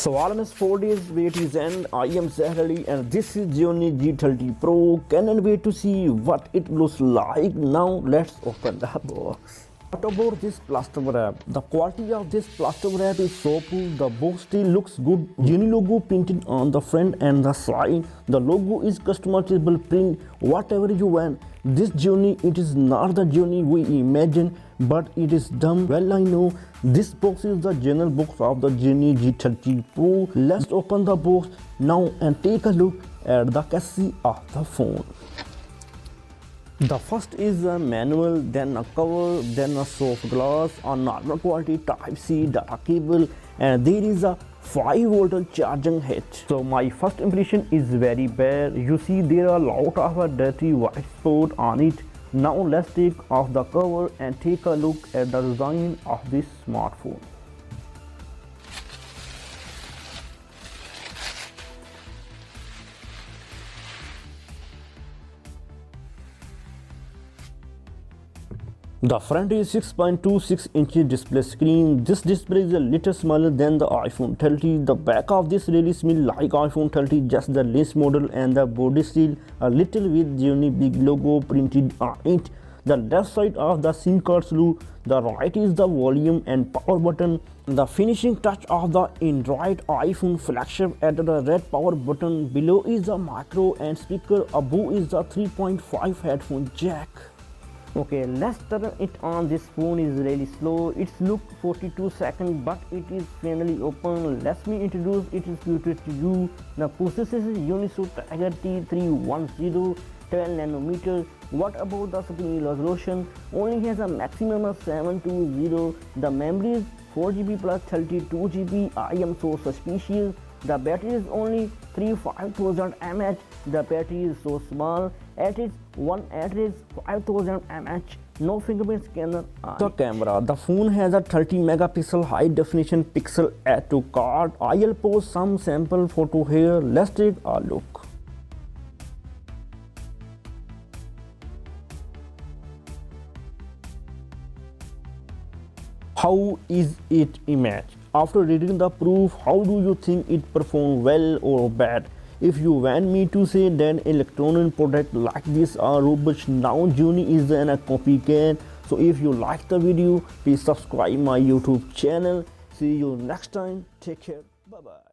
So almost 4 days wait is end. I am Zahir Ali and this is Gionee G30 Pro. Cannot wait to see what it looks like. Now let's open the box. What about this plastic wrap? The quality of this plastic wrap is so cool. The box still looks good. Gionee logo printed on the front and the side. The logo is customizable print whatever you want. This Gionee, it is not the Gionee we imagine, but it is done well. I know this box is the general box of the Gionee G30 Pro. Let's open the box now and take a look at the chassis of the phone. The first is a manual, then a cover, then a soft glass, a normal quality Type-C data cable, and there is a 5-volt charging hitch. So my first impression is very bad. You see there are a lot of a dirty white spot on it. Now let's take off the cover and take a look at the design of this smartphone. The front is 6.26 inches display screen. This display is a little smaller than the iPhone 30. The back of this really smells like iPhone 30, just the less model, and the body still a little with Gionee big logo printed on it. The left side of the SIM card slot, the right is the volume and power button. The finishing touch of the Android iPhone flagship at the red power button. Below is the micro and speaker. Above is the 3.5 headphone jack. Okay, let's turn it on. This phone is really slow. It's look 42 seconds, but it is finally open. Let me introduce its feature to you. The processor is Gionee Tiger T310 12nm. What about the screen resolution? Only has a maximum of 720. The memory is 4GB plus 32GB. I am so suspicious. The battery is only 5000 mAh. The battery is so small. At its one address 5000 mAh. No fingerprint scanner. The camera. The phone has a 30 megapixel high definition pixel add to card. I'll post some sample photo here. Let's take a look. How is it image? After reading the proof, how do you think it performed well or bad? If you want me to say that electronic product like this are rubbish, now Gionee is a copycat. So if you like the video, please subscribe my YouTube channel. See you next time. Take care. Bye bye.